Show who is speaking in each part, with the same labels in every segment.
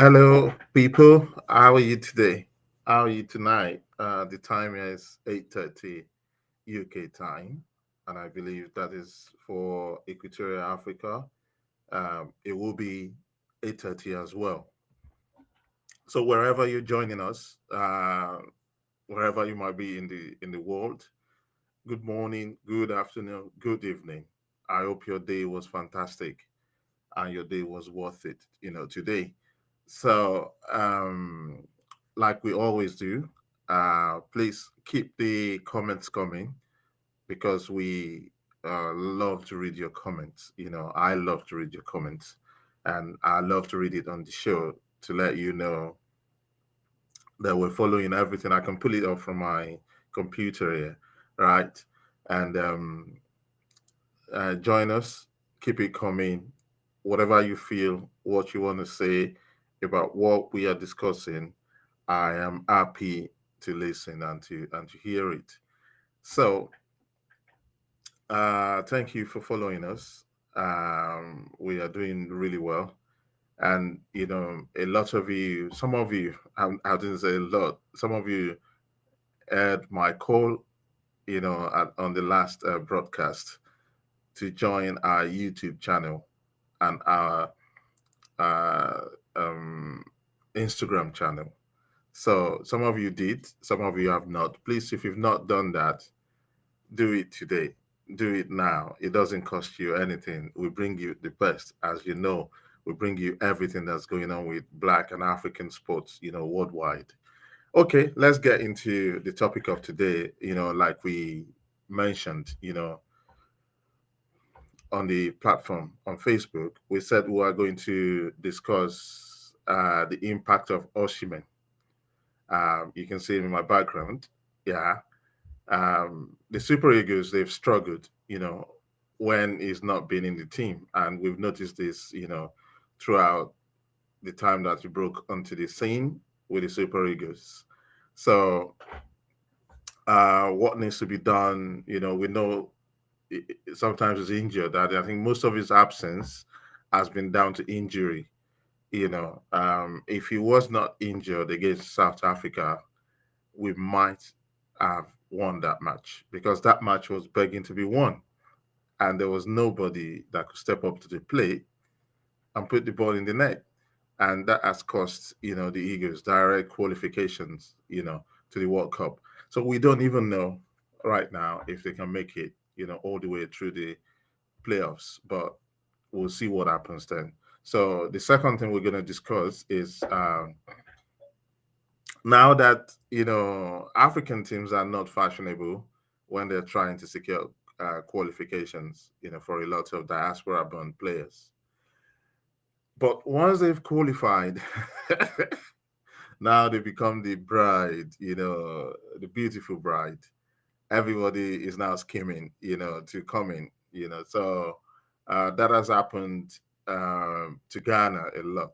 Speaker 1: Hello, people. How are you today? How are you tonight? The time is 8:30 UK time, and I believe that is for Equatorial Africa. It will be 8:30 as well. So wherever you're joining us, wherever you might be in the world, good morning, good afternoon, good evening. I hope your day was fantastic and your day was worth it. Today. So, like we always do, please keep the comments coming because we love to read your comments. I love to read your comments, and I love to read it on the show to let you know that we're following everything. I can pull it up from my computer here, right? And join us. Keep it coming. Whatever you feel, what you want to say about what we are discussing, I am happy to listen and to hear it. So, thank you for following us. We are doing really well, and a lot of you, some of you, I didn't say a lot. Some of you heard my call, on the last broadcast to join our YouTube channel and our uh, um, Instagram channel. So some of you did, some of you have not. Please, if you've not done that, do it today. Do it now. It doesn't cost you anything. We bring you the best, as you know. We bring you everything that's going on with Black and African sports, worldwide. Okay, let's get into the topic of today. Like we mentioned, on the platform on Facebook, we said we are going to discuss the impact of Osimhen. You can see it in my background. Yeah. The Super Eagles, they've struggled, when he's not been in the team. And we've noticed this, throughout the time that he broke onto the scene with the Super Eagles. So, what needs to be done? We know sometimes he's injured. I think most of his absence has been down to injury. If he was not injured against South Africa, we might have won that match because that match was begging to be won. And there was nobody that could step up to the plate and put the ball in the net. And that has cost, the Eagles direct qualifications, to the World Cup. So we don't even know right now if they can make it, all the way through the playoffs. But we'll see what happens then. So the second thing we're going to discuss is now that African teams are not fashionable when they're trying to secure qualifications, for a lot of diaspora born players. But once they've qualified, now they become the bride, the beautiful bride. Everybody is now skimming, to come in, So that has happened to Ghana a lot.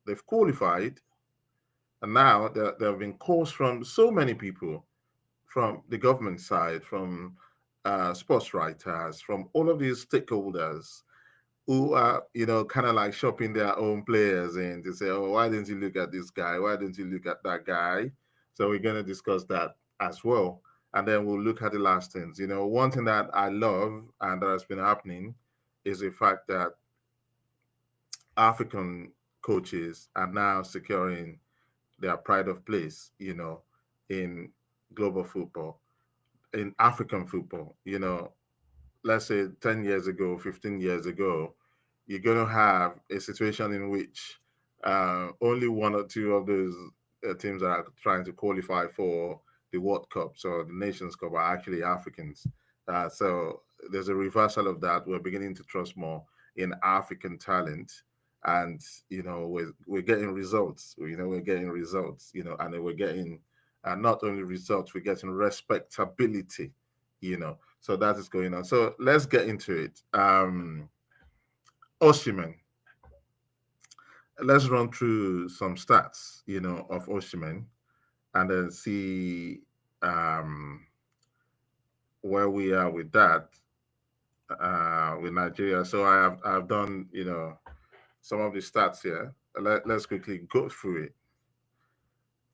Speaker 1: They've qualified, and now there have been calls from so many people, from the government side, from sports writers, from all of these stakeholders who are, kind of like shopping their own players in to say, oh, why didn't you look at this guy? Why didn't you look at that guy? So we're going to discuss that as well. And then we'll look at the last things. One thing that I love and that has been happening is the fact that African coaches are now securing their pride of place, in global football, in African football. Let's say 10 years ago, 15 years ago, you're going to have a situation in which only one or two of those teams that are trying to qualify for the World Cup, so the Nations Cup, are actually Africans. So there's a reversal of that. We're beginning to trust more in African talent. And we're getting results. We're getting results. And then we're getting not only results, we're getting respectability. So that is going on. So let's get into it. Osimhen. Let's run through some stats, of Osimhen, and then see where we are with that with Nigeria. So I've done, some of the stats here. let's quickly go through it.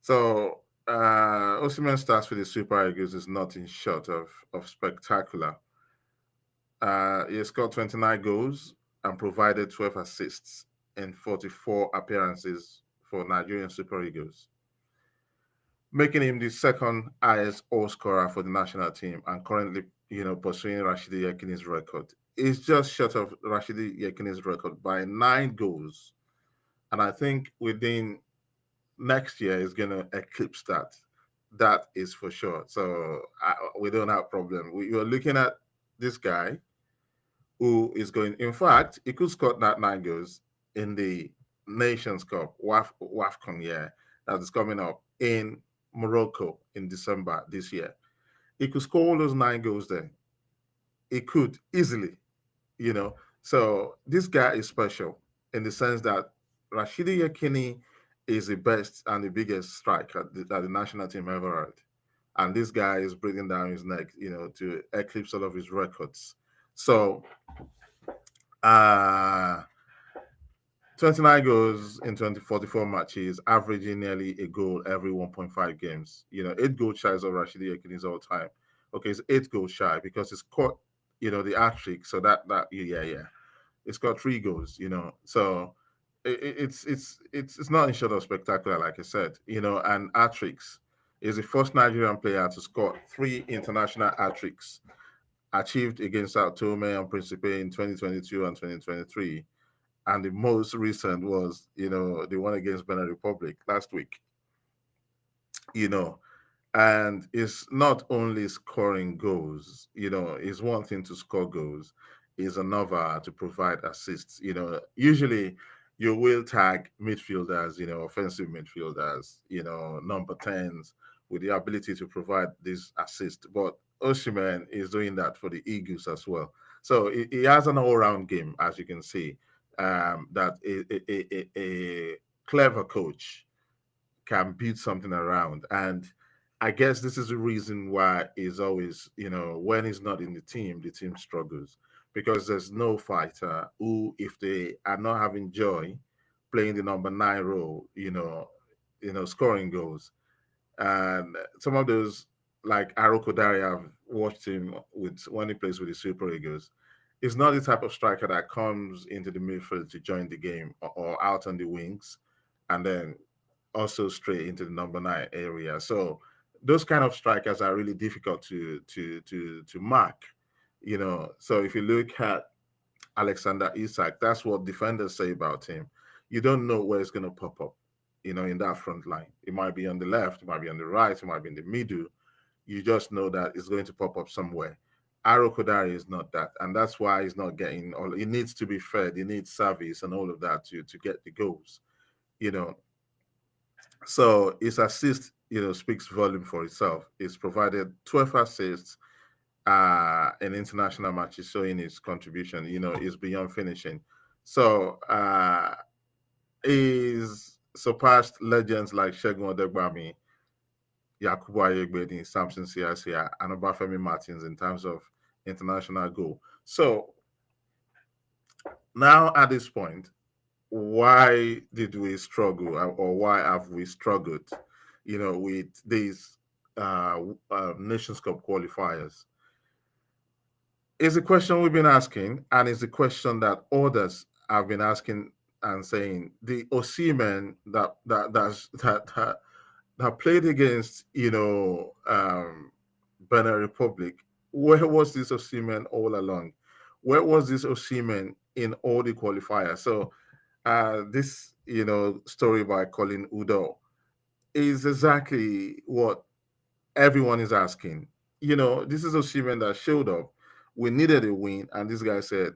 Speaker 1: So Osimhen starts with the Super Eagles is nothing short of spectacular. He scored 29 goals and provided 12 assists in 44 appearances for Nigerian Super Eagles, making him the second highest goal scorer for the national team and currently, pursuing Rashidi Yekini's record. It's just short of Rashidi Yekini's record by 9 goals. And I think within next year is going to eclipse that. That is for sure. So we don't have problem. You're looking at this guy who is going. In fact, he could score that 9 goals in the Nations Cup, WAFCON year that is coming up in Morocco in December this year. He could score all those 9 goals there. He could easily. So this guy is special in the sense that Rashidi Yekini is the best and the biggest striker that the national team ever had. And this guy is breathing down his neck, to eclipse all of his records. So uh 29 goals in 44 matches, averaging nearly a goal every 1.5 games. 8 goal shy of Rashidi Yekini's all time. Okay, it's 8 goals shy because it's caught, the hat trick. So yeah. It's got 3 goals. So it's not in short of spectacular, like I said, and hat tricks is the first Nigerian player to score 3 international hat tricks achieved against Sao Tome and Principe in 2022 and 2023. And the most recent was, the one against Benin Republic last week, you know. And it's not only scoring goals, it's one thing to score goals, is another to provide assists. Usually you will tag midfielders, offensive midfielders, number 10s with the ability to provide this assist. But Osimhen is doing that for the Eagles as well. So he has an all-round game, as you can see, that a clever coach can build something around. And I guess this is the reason why he's always, when he's not in the team struggles because there's no fighter who, if they are not having joy playing the number 9 role, scoring goals. And some of those, like Aroko Dari, I've watched him with when he plays with the Super Eagles. He's not the type of striker that comes into the midfield to join the game or out on the wings and then also straight into the number 9 area. So those kind of strikers are really difficult to mark. So if you look at Alexander Isak, that's what defenders say about him. You don't know where it's going to pop up, in that front line. It might be on the left, it might be on the right, it might be in the middle. You just know that it's going to pop up somewhere. Aro Kodari is not that, and that's why he's not getting all. He needs to be fed. He needs service and all of that to get the goals. You know, so his assist, speaks volume for itself. He's provided 12 assists in international matches, showing his contribution. Is beyond finishing. So he's surpassed legends like Shegun Odegbami, Yakubu Ayegbedi, Samson Siasia, and Obafemi Martins in terms of international goal. So now at this point, why did we struggle, or why have we struggled, with these Nations Cup qualifiers? It's a question we've been asking, and it's a question that others have been asking and saying. The Osimhen that played against, Benin Republic, where was this Osimhen all along? Where was this Osimhen in all the qualifiers? So this, story by Colin Udo is exactly what everyone is asking. This is Osimhen that showed up. We needed a win, and this guy said,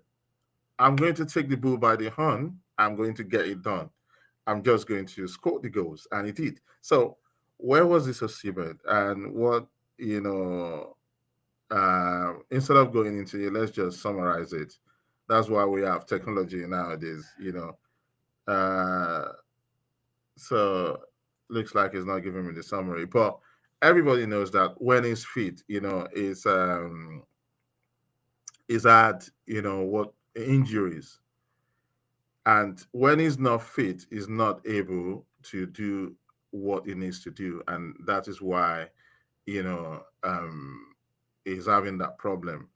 Speaker 1: I'm going to take the bull by the horn. I'm going to get it done. I'm just going to score the goals. And he did. So where was this Osimhen? And what, instead of going into it, let's just summarize it. That's why we have technology nowadays, so looks like it's not giving me the summary. But everybody knows that when he's fit, is had, what injuries. And when he's not fit, he's not able to do what he needs to do. And that is why, you know, he's having that problem.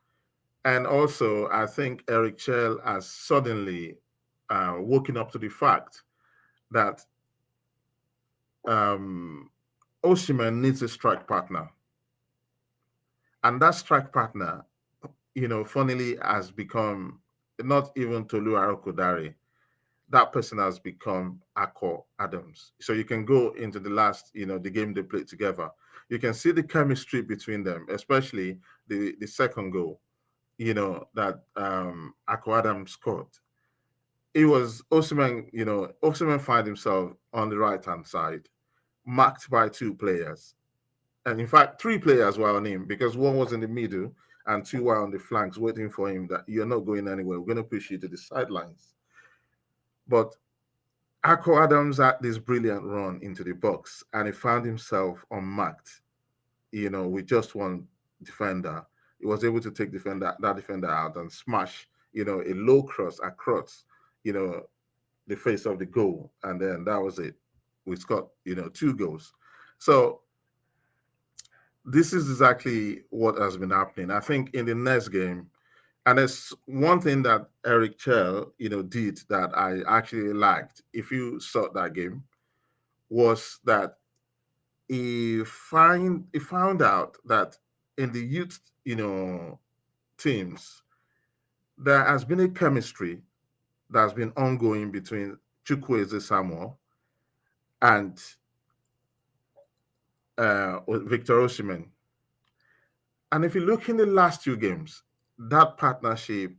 Speaker 1: And also, I think Eric Chell has suddenly woken up to the fact that um, Osimhen needs a strike partner. And that strike partner, funnily has become not even Tolu Arokodare. That person has become Akko Adams. So you can go into the last, the game they played together. You can see the chemistry between them, especially the second goal, that Akko Adams scored. It was Osimhen, Osimhen found himself on the right-hand side, marked by two players. And in fact, three players were on him because one was in the middle and two were on the flanks waiting for him that you're not going anywhere. We're going to push you to the sidelines. But Akko Adams had this brilliant run into the box and he found himself unmarked, with just one defender. He was able to take that defender out and smash, a low cross across, the face of the goal. And then that was it. We scored, two goals. So this is exactly what has been happening. I think in the next game, and there's one thing that Eric Chell, did that I actually liked. If you saw that game, was that he found out that in the youth, teams, there has been a chemistry that has been ongoing between Chukwueze Samuel and Victor Osimhen. And if you look in the last two games, that partnership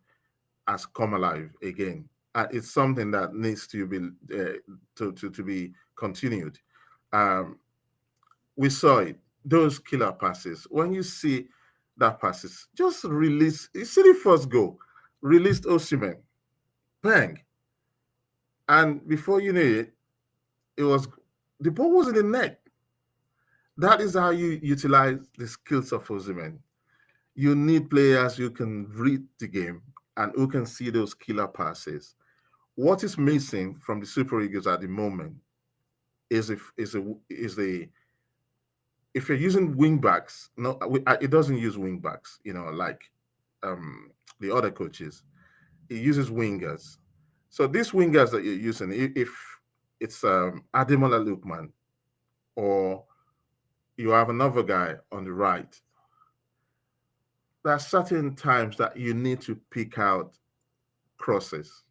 Speaker 1: has come alive again. It's something that needs to be to be continued. We saw it; those killer passes. When you see that passes, just release. You see the first goal, released Osimhen, bang, and before you knew it, the ball was in the net. That is how you utilize the skills of Osimhen. You need players who can read the game and who can see those killer passes. What is missing from the Super Eagles at the moment is if you're using wing backs, no, it doesn't use wing backs, like the other coaches. It uses wingers. So these wingers that you're using, if it's Ademola Lookman or you have another guy on the right, there are certain times that you need to pick out crosses.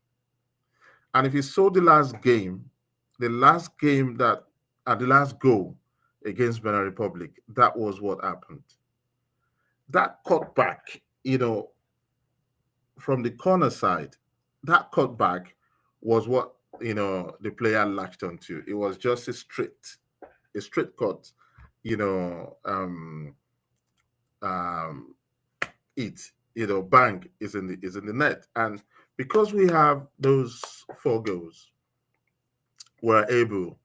Speaker 1: And if you saw the last game that at the last goal against Benin Republic, that was what happened. That cutback, from the corner side, that cutback was what the player latched onto. It was just a straight cut, you know, um, um, bang is in the net, and because we have those four goals, we're able,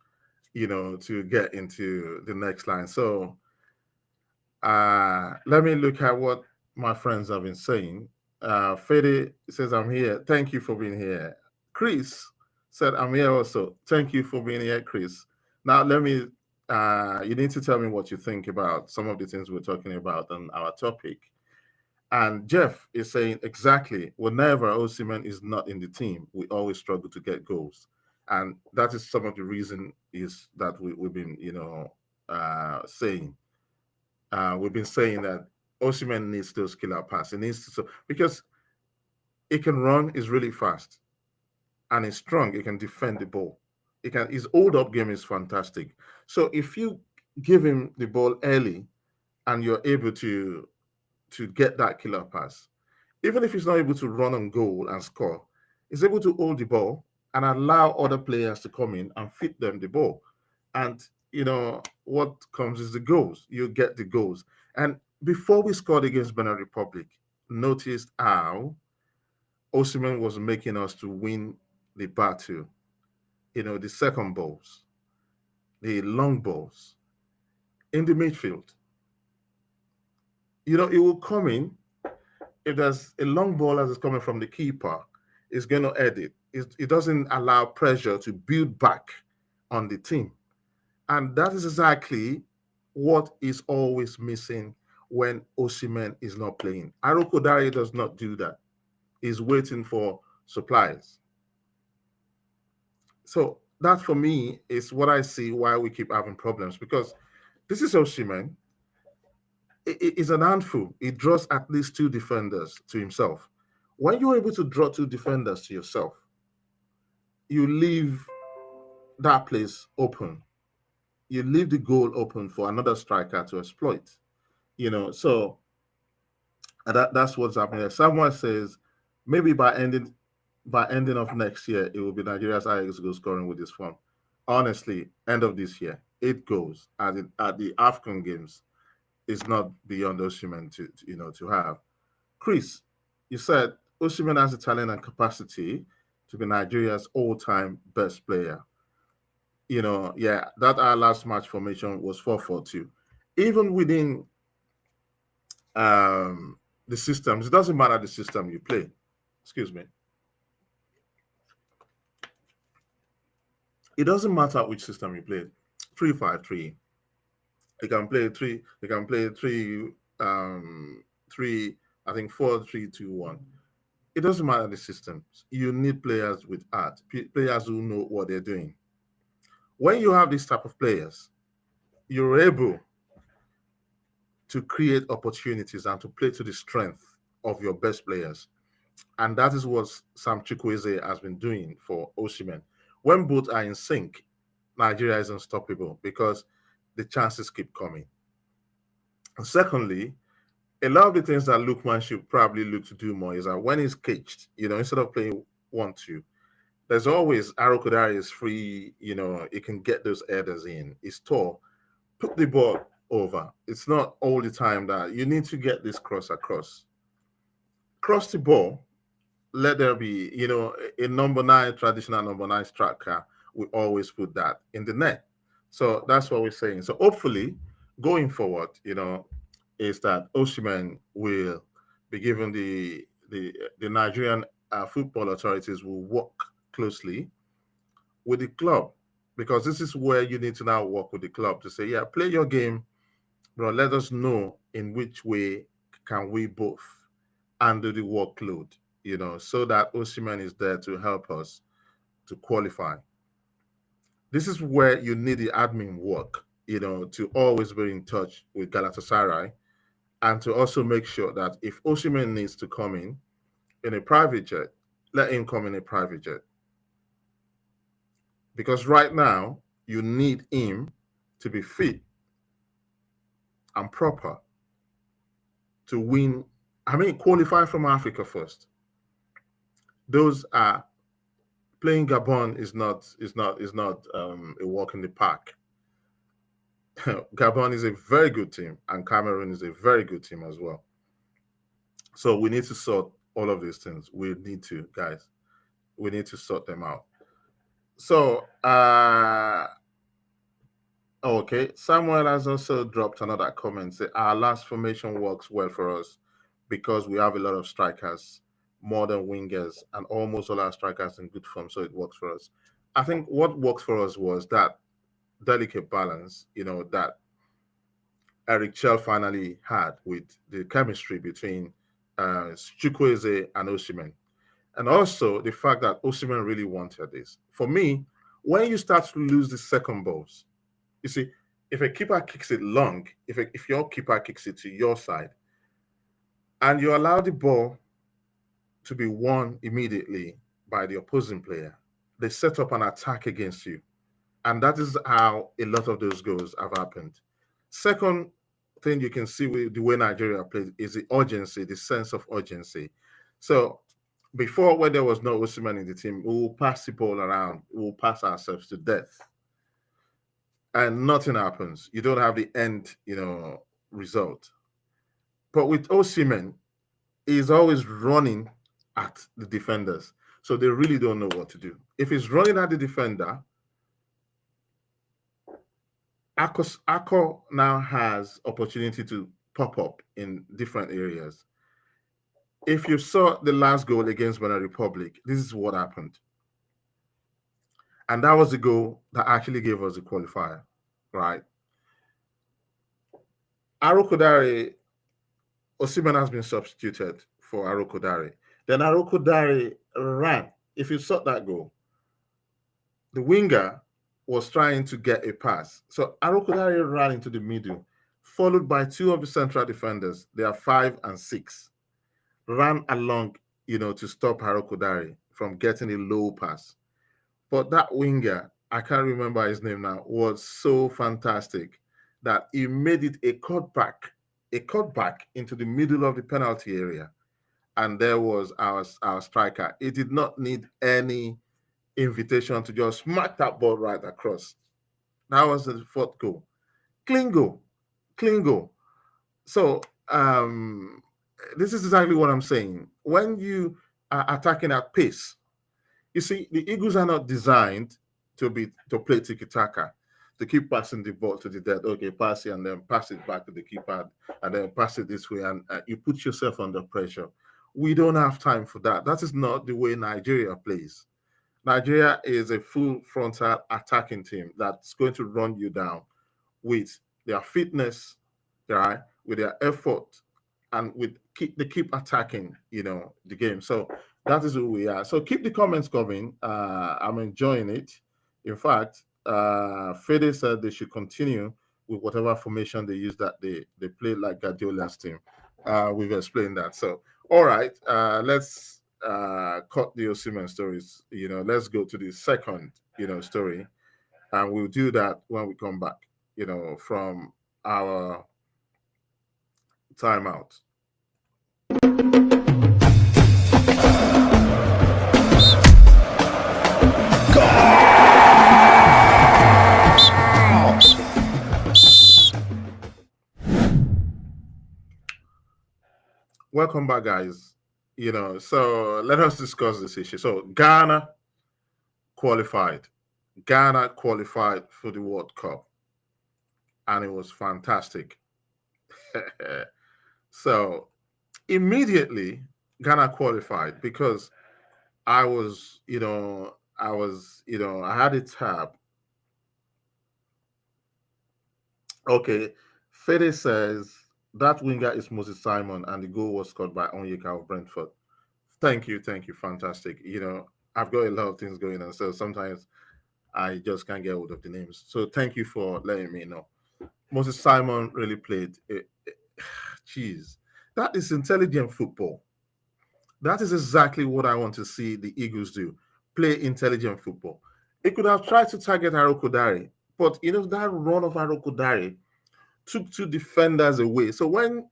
Speaker 1: to get into the next line. So let me look at what my friends have been saying. Fede says, I'm here. Thank you for being here. Chris said, I'm here also. Thank you for being here, Chris. Now, you need to tell me what you think about some of the things we're talking about on our topic. And Jeff is saying, exactly, whenever Osimhen is not in the team, we always struggle to get goals. And that is some of the reason is that we've been, saying. We've been saying that Osimhen needs those killer passes. He needs to, because he can run, he's really fast, and he's strong. He can defend the ball. His hold-up game is fantastic. So if you give him the ball early, and you're able to get that killer pass, even if he's not able to run on goal and score, he's able to hold the ball and allow other players to come in and feed them the ball. And what comes is the goals. You get the goals. And before we scored against Benin Republic, noticed how Osimhen was making us to win the battle. The second balls, the long balls in the midfield. It will come in. If there's a long ball as is coming from the keeper, it's going to edit. it doesn't allow pressure to build back on the team. And that is exactly what is always missing when Osimhen is not playing. Arokodare does not do that. He's waiting for supplies. So that for me is what I see why we keep having problems, because this is Osimhen. It is an handful. He draws at least two defenders to himself. When you're able to draw two defenders to yourself, you leave that place open. You leave the goal open for another striker to exploit. So that's what's happening. Someone says maybe by ending of next year, it will be Nigeria's highest goal scoring with this form. Honestly, end of this year, 8 goals at the African games is not beyond Osimhen to have. Chris, you said Osimhen has the talent and capacity to be Nigeria's all-time best player. That our last match formation was 4-4-2. Even within the systems, it doesn't matter the system you play. Excuse me. It doesn't matter which system you play. 3-5-3. You can play three. You can play three. Three. I think 4-3-2-1. It doesn't matter the systems. You need players with art. Players who know what they're doing. When you have this type of players, you're able to create opportunities and to play to the strength of your best players. And that is what Sam Chukwueze has been doing for Osimhen. When both are in sync, Nigeria is unstoppable because the chances keep coming. And secondly, a lot of the things that Lookman should probably look to do more is that when he's caged, instead of playing 1-2, there's always Arokodare is free, he can get those headers in. He's tall. Put the ball over. It's not all the time that you need to get this cross across. Cross the ball. Let there be, a number 9, traditional number 9 striker, we always put that in the net. So that's what we're saying. So hopefully, going forward, is that Osimhen will be given the Nigerian football authorities will work closely with the club, because this is where you need to now work with the club to say, yeah, play your game, but let us know in which way can we both handle the workload, so that Osimhen is there to help us to qualify. This is where you need the admin work, to always be in touch with Galatasaray, and to also make sure that if Osimhen needs to come in a private jet, let him come in a private jet. Because right now, you need him to be fit and proper to win. Qualify from Africa first. Those are playing Gabon is not a walk in the park. Gabon is a very good team, and Cameroon is a very good team as well. So we need to sort all of these things. We need to, guys. We need to sort them out. So, okay. Samuel has also dropped another comment. Say, our last formation works well for us because we have a lot of strikers, more than wingers, and almost all our strikers in good form, so it works for us. I think what works for us was that delicate balance, that Eric Chell finally had with the chemistry between Chukwueze and Osimhen. And also the fact that Osimhen really wanted this. For me, when you start to lose the second balls, you see, if a keeper kicks it long, if your keeper kicks it to your side, and you allow the ball to be won immediately by the opposing player, they set up an attack against you. And that is how a lot of those goals have happened. Second thing you can see with the way Nigeria plays is the urgency, the sense of urgency. So before, when there was no Osimhen in the team, we will pass the ball around, we will pass ourselves to death. And nothing happens. You don't have the end, result. But with Osimhen, he's always running at the defenders. So they really don't know what to do. If he's running at the defender, Ako now has opportunity to pop up in different areas. If you saw the last goal against Benin Republic, this is what happened. And that was the goal that actually gave us the qualifier, right? Arokodare, Osimhen has been substituted for Arokodare. Then Arokodare ran. If you saw that goal, the winger was trying to get a pass. So Arokodare ran into the middle, followed by two of the central defenders. They are 5 and 6. Ran along, to stop Arokodare from getting a low pass. But that winger, I can't remember his name now, was so fantastic that he made it a cutback into the middle of the penalty area. And there was our striker. He did not need any invitation to just smack that ball right across. That was the fourth goal. Clean goal. So this is exactly what I'm saying. When you are attacking at pace, you see, the Eagles are not designed to play tiki-taka, to keep passing the ball to the dead. Okay, pass it and then pass it back to the keeper and then pass it this way, and you put yourself under pressure. We don't have time for that. That is not the way Nigeria plays. Nigeria is a full frontal attacking team that's going to run you down with their fitness, right, with their effort, and keep attacking, the game. So that is who we are. So keep the comments coming. I'm enjoying it. In fact, Fede said they should continue with whatever formation they use, that they play like Guardiola's team. We've explained that. So all right, let's cut the Osimhen stories. Let's go to the second story, and we'll do that when we come back, from our timeout. Welcome back, guys. So let us discuss this issue. So Ghana qualified for the World Cup, and it was fantastic. So immediately Ghana qualified because I had a tab. Okay, Fede says that winger is Moses Simon, and the goal was scored by Onyeka of Brentford. Thank you, fantastic. I've got a lot of things going on, so sometimes I just can't get hold of the names. So thank you for letting me know. Moses Simon really played. Jeez, that is intelligent football. That is exactly what I want to see the Eagles do. Play intelligent football. It could have tried to target Arokodare, but that run of Arokodare took two defenders away. So when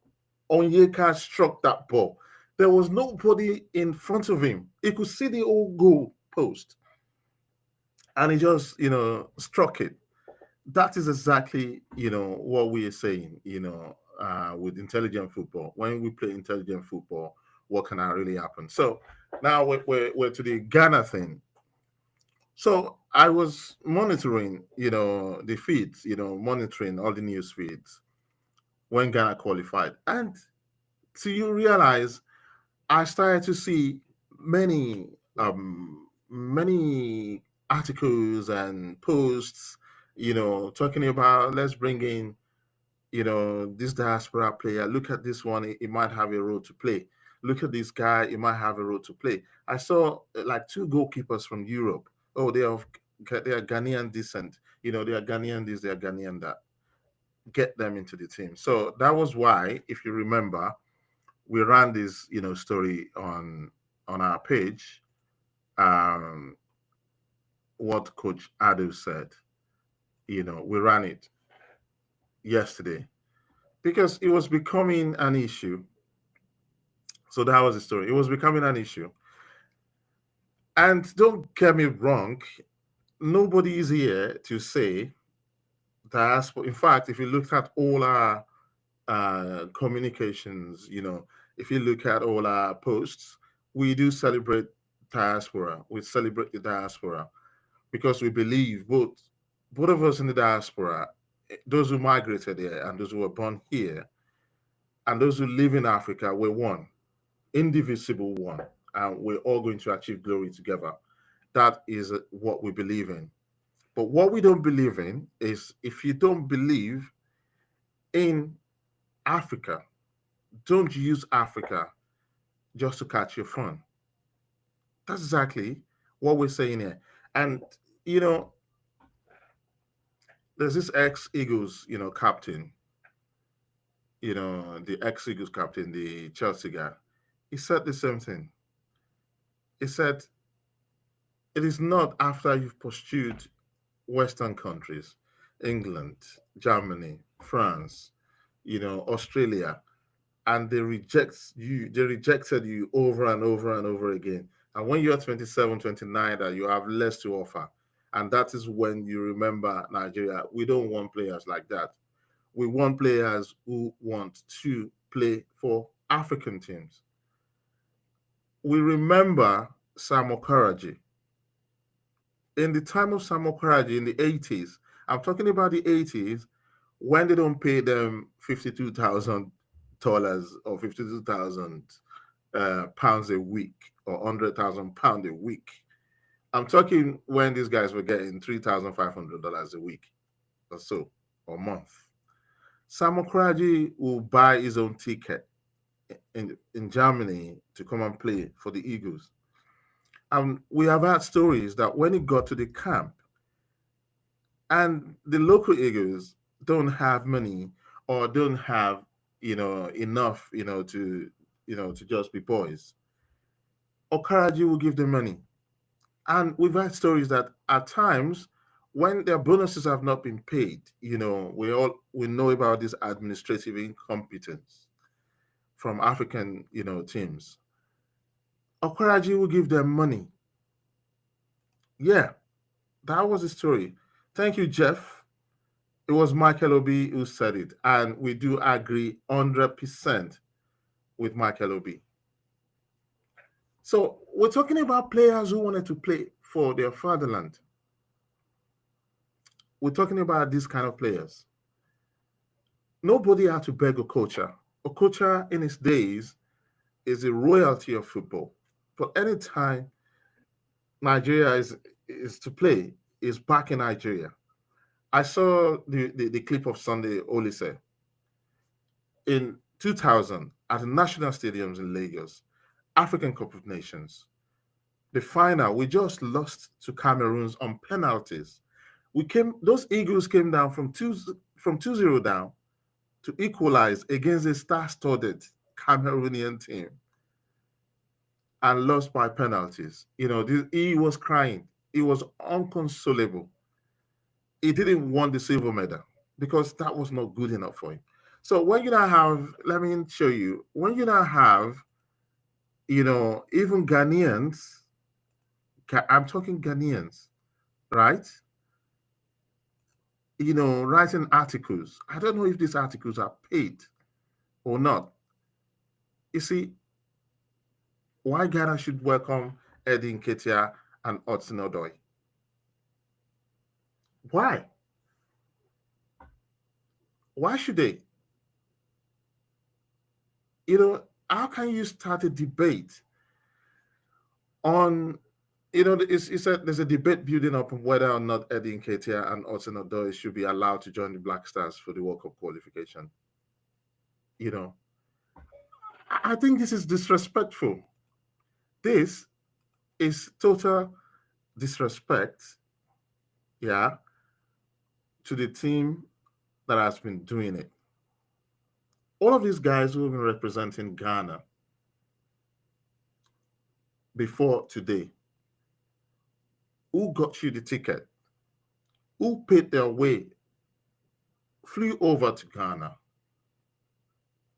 Speaker 1: Onyeka struck that ball, there was nobody in front of him. He could see the old goal post, and he just, struck it. That is exactly, what we are saying, with intelligent football. When we play intelligent football, what can really happen? So now we're to the Ghana thing. So I was monitoring, the feeds, monitoring all the news feeds when Ghana qualified. And so you realize I started to see many articles and posts, talking about, let's bring in, this diaspora player. Look at this one, he might have a role to play. Look at this guy, he might have a role to play. I saw like two goalkeepers from Europe. Oh, they are Ghanaian descent. They are Ghanaian this, they are Ghanaian that. Get them into the team. So that was why, if you remember, we ran this, story on our page. What Coach Adu said, we ran it yesterday because it was becoming an issue. So that was the story. It was becoming an issue. And don't get me wrong, nobody is here to say diaspora. In fact, if you look at all our communications, if you look at all our posts, we do celebrate diaspora. We celebrate the diaspora because we believe both of us in the diaspora, those who migrated here and those who were born here, and those who live in Africa, we're one, indivisible one, and we're all going to achieve glory together. That is what we believe in. But what we don't believe in is, if you don't believe in Africa, don't use Africa just to catch your fun. That's exactly what we're saying here. And, you know, there's this ex Eagles, captain, the ex Eagles captain, the Chelsea guy. He said the same thing. He said, it is not after you've pursued Western countries, England, Germany, France, Australia, and they rejected you over and over and over again. And when you're 27, 29, that you have less to offer. And that is when you remember Nigeria. We don't want players like that. We want players who want to play for African teams. We remember Sam Okaraji. In the time of Sam Okaraji in the 80s, I'm talking about the 80s, when they don't pay them $52,000 or 52,000 pounds a week, or £100,000 a week. I'm talking when these guys were getting $3,500 a week or so, or month. Sam Okaraji will buy his own ticket in Germany to come and play for the Eagles. And we have had stories that when he got to the camp, and the local Eagles don't have money, or don't have enough to just be boys, Okaraji will give them money. And we've had stories that at times, when their bonuses have not been paid, we know about this administrative incompetence from African teams. Okaraji will give them money. Yeah, that was the story. Thank you, Jeff. It was Michael Obi who said it, and we do agree 100% with Michael Obi. So we're talking about players who wanted to play for their fatherland. We're talking about these kind of players. Nobody had to beg Okocha. Okocha, in his days, is a royalty of football. But anytime Nigeria is to play, is back in Nigeria. I saw the clip of Sunday Olise in 2000 at the national stadiums in Lagos, African Cup of Nations. The final, we just lost to Cameroons on penalties. Those Eagles came down from 2-0 down to equalize against a star-studded Cameroonian team and lost by penalties. He was crying. He was inconsolable. He didn't want the silver medal because that was not good enough for him. So when you now have, let me show you, when you now have, even Ghanaians, I'm talking Ghanaians, right? Writing articles. I don't know if these articles are paid or not. You see, why Ghana should welcome Eddie Nketiah and Hudson Odoi. Why? Why should they? How can you start a debate on, it's said there's a debate building up on whether or not Eddie Nketiah and Hudson Odoi should be allowed to join the Black Stars for the World Cup qualification. I think this is disrespectful. This is total disrespect, to the team that has been doing it. All of these guys who have been representing Ghana before today, who got you the ticket, who paid their way, flew over to Ghana,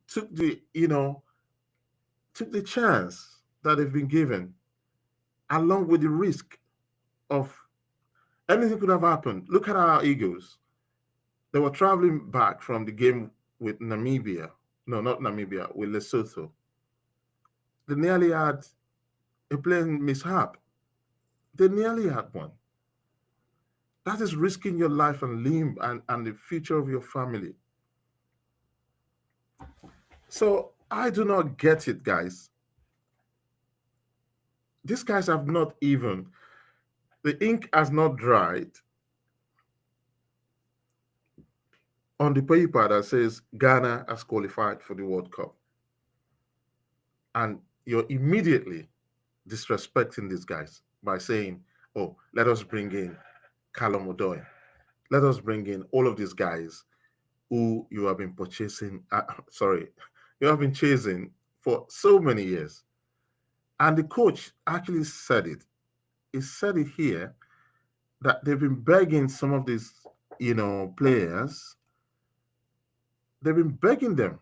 Speaker 1: took the chance that they've been given, along with the risk of anything could have happened. Look at our Eagles. They were traveling back from the game with Namibia. No, not Namibia, with Lesotho. They nearly had a plane mishap. They nearly had one. That is risking your life and limb and the future of your family. So I do not get it, guys. These guys have not even, The ink has not dried on the paper that says Ghana has qualified for the World Cup. And you're immediately disrespecting these guys by saying, oh, let us bring in Callum Odoi. Let us bring in all of these guys who you have been you have been chasing for so many years. And the coach actually said it. He said it here that they've been begging some of these, players. They've been begging them.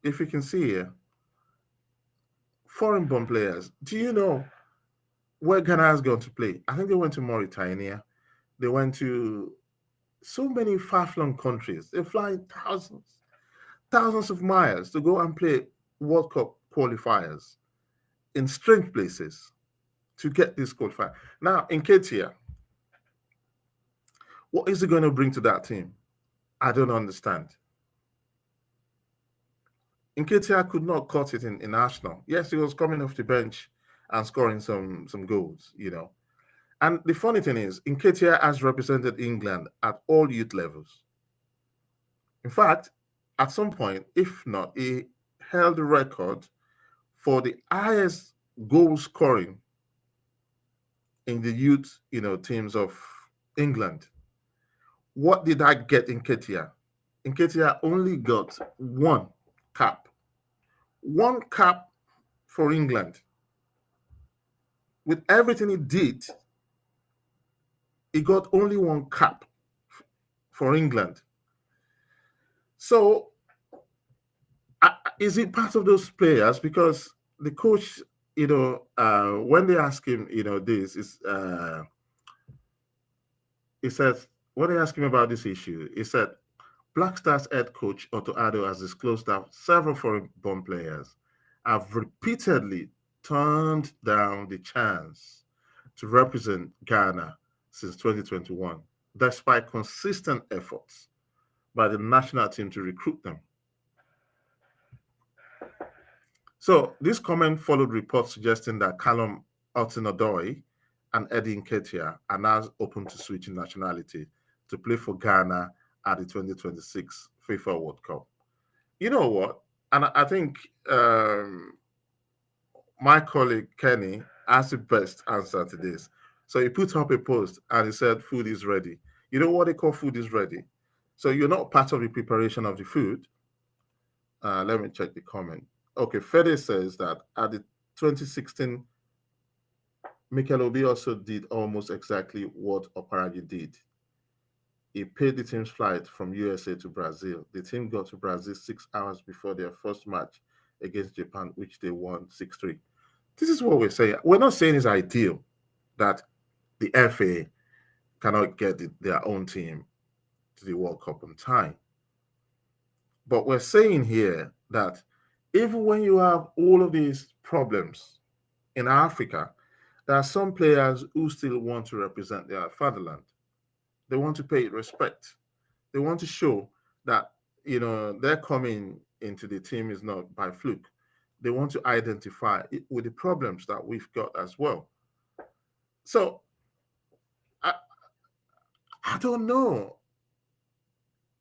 Speaker 1: If you can see here, foreign-born players. Do you know where Ghana has gone to play? I think they went to Mauritania. They went to so many far-flung countries. They're flying thousands of miles to go and play World Cup qualifiers in strange places to get this qualifier. Now, in Nketiah, what is he going to bring to that team? I don't understand. Nketiah could not cut it in Arsenal. Yes, he was coming off the bench and scoring some goals, And the funny thing is, Nketiah has represented England at all youth levels. In fact, at some point, if not, he held the record for the highest goal scoring in the youth, teams of England. What did I get in Nketiah? Nketiah only got one cap for England. With everything he did, he got only one cap for England. So, is he part of those players? Because the coach, when they ask him, this is, he says, when they ask him about this issue, he said, Black Stars head coach Otto Addo has disclosed that several foreign-born players have repeatedly turned down the chance to represent Ghana since 2021, despite consistent efforts by the national team to recruit them. So this comment followed reports suggesting that Callum Hudson-Odoi and Eddie Nketiah are now open to switching nationality to play for Ghana at the 2026 FIFA World Cup. You know what? And I think my colleague Kenny has the best answer to this. So he put up a post and he said, food is ready. You know what they call food is ready? So you're not part of the preparation of the food. Let me check the comment. Okay, Fede says that at the 2016, Mikel Obi also did almost exactly what Oparagi did. He paid the team's flight from USA to Brazil. The team got to Brazil 6 hours before their first match against Japan, which they won 6-3. This is what we're saying. We're not saying it's ideal that the FA cannot get their own team to the World Cup on time. But we're saying here that even when you have all of these problems in Africa, there are some players who still want to represent their fatherland. They want to pay respect. They want to show that, their coming into the team is not by fluke. They want to identify it with the problems that we've got as well. So, I don't know.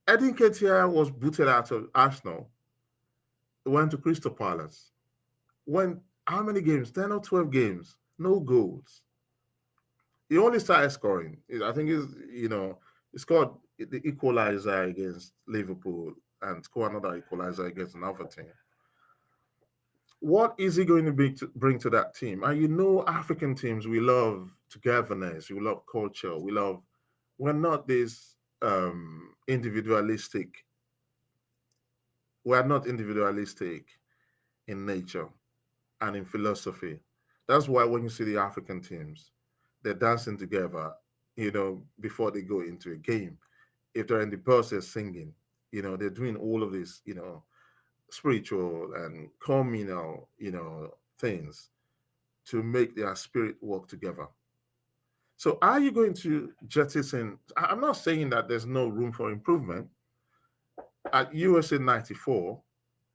Speaker 1: Eddie Nketiah was booted out of Arsenal. He went to Crystal Palace. Went how many games? 10 or 12 games. No goals. He only started scoring. I think he scored the equalizer against Liverpool and scored another equalizer against another team. What is he going to bring to that team? And African teams, we love togetherness, we love culture, we're not this individualistic. We're not individualistic in nature and in philosophy. That's why when you see the African teams, they're dancing together, before they go into a game. If they're in the process singing, they're doing all of this, spiritual and communal, things to make their spirit work together. So are you going to jettison? I'm not saying that there's no room for improvement. At USA 94,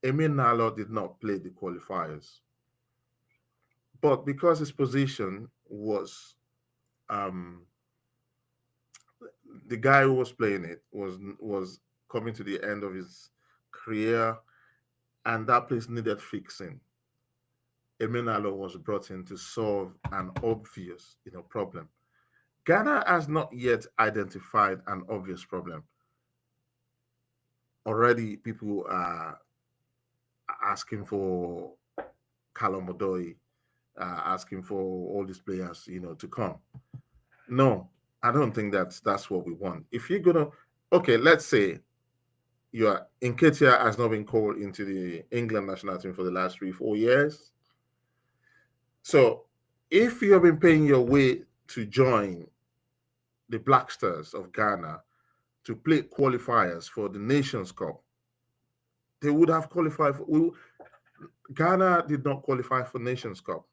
Speaker 1: Emin Nalo did not play the qualifiers. But because his position was the guy who was playing it was coming to the end of his career, and that place needed fixing. Emenalo was brought in to solve an obvious, problem. Ghana has not yet identified an obvious problem. Already, people are asking for Callum Odoi, asking for all these players, to come. No, I don't think that's what we want. If you're gonna, okay, let's say your Nketiah has not been called into the England national team for the last 3-4 years. So if you have been paying your way to join the Black Stars of Ghana to play qualifiers for the Nations Cup, they would have qualified for. Ghana did not qualify for Nations Cup.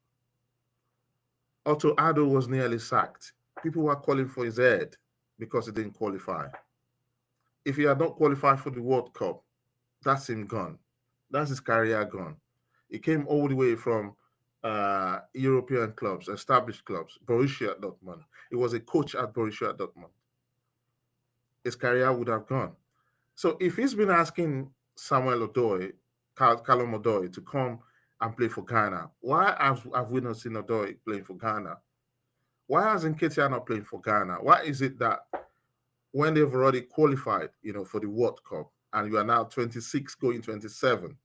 Speaker 1: Otto Addo was nearly sacked. People were calling for his head because he didn't qualify. If he had not qualified for the World Cup, that's him gone. That's his career gone. He came all the way from European clubs, established clubs, Borussia Dortmund. He was a coach at Borussia Dortmund. His career would have gone. So if he's been asking Samuel Odoi, Callum Odoi, to come and play for Ghana, why have we not seen Odoi playing for Ghana? Why hasn't Nketiah not playing for Ghana? Why is it that when they've already qualified, for the World Cup, and you are now 26 going 27,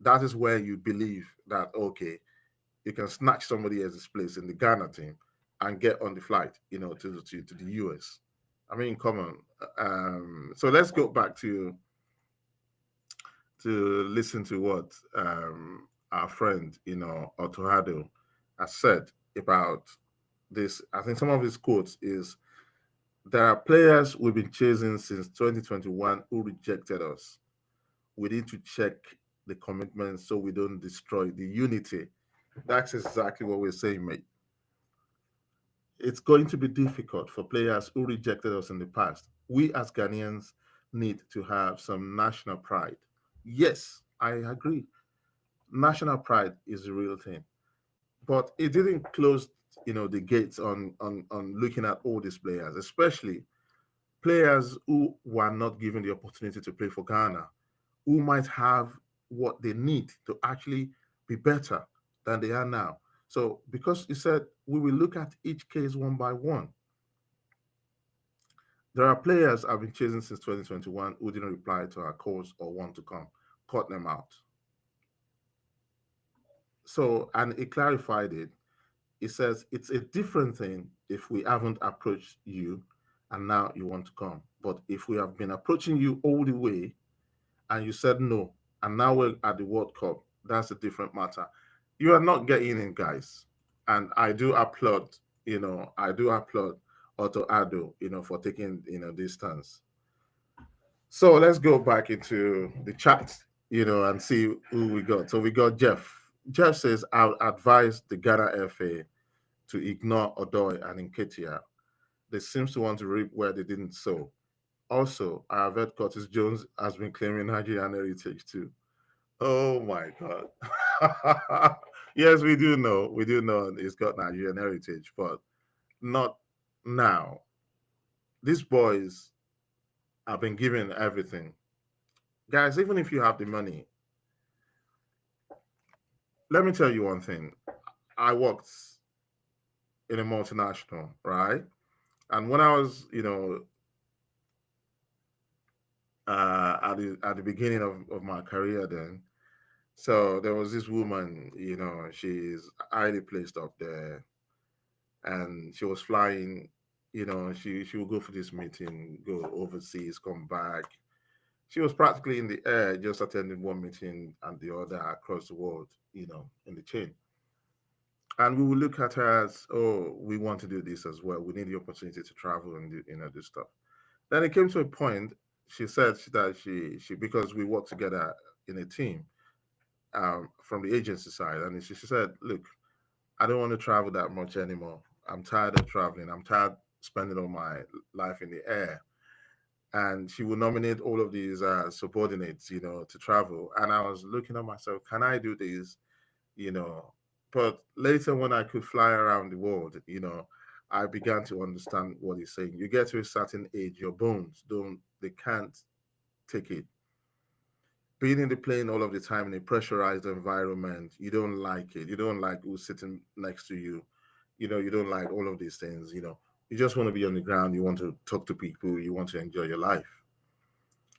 Speaker 1: that is where you believe that, okay, you can snatch somebody else's place in the Ghana team and get on the flight, to the US. I mean, come on. So let's go back to listen to what our friend, Otohado has said about this. I think some of his quotes is, there are players we've been chasing since 2021 who rejected us. We need to check the commitment so we don't destroy the unity. That's exactly what we're saying, mate. It's going to be difficult for players who rejected us in the past. We as Ghanaians need to have some national pride. Yes, I agree. National pride is the real thing. But it didn't close, the gates on looking at all these players, especially players who were not given the opportunity to play for Ghana, who might have what they need to actually be better than they are now. So, because you said we will look at each case one by one, there are players I've been chasing since 2021 who didn't reply to our calls or want to come. Cut them out. So, and he clarified it. He says it's a different thing if we haven't approached you and now you want to come. But if we have been approaching you all the way and you said no, and now we're at the World Cup, that's a different matter. You are not getting in, guys. And I do applaud, Otto Addo, for taking, this stance. So let's go back into the chat, and see who we got. So we got Jeff. Jeff says, I'll advise the Ghana FA to ignore Odoi and Nketiah. They seem to want to reap where they didn't sow. Also, I have heard Curtis Jones has been claiming Nigerian heritage too. Oh my God. Yes, we do know. We do know he's got Nigerian heritage, but not now. These boys have been given everything. Guys, even if you have the money, let me tell you one thing. I worked in a multinational, right? And when I was, at the beginning of my career then, so there was this woman, she's highly placed up there, and she was flying, she would go for this meeting, go overseas, come back. She was practically in the air, just attending one meeting and the other across the world, in the chain. And we would look at her as, oh, we want to do this as well. We need the opportunity to travel and do, this stuff. Then it came to a point. She said that she because we work together in a team, from the agency side, and she said, look, I don't want to travel that much anymore. I'm tired of traveling. I'm tired spending all my life in the air. And she would nominate all of these subordinates, to travel. And I was looking at myself, can I do this, But later, when I could fly around the world, I began to understand what he's saying. You get to a certain age, your bones they can't take it. Being in the plane all of the time in a pressurized environment, you don't like it. You don't like who's sitting next to you. You don't like all of these things. You just want to be on the ground. You want to talk to people. You want to enjoy your life.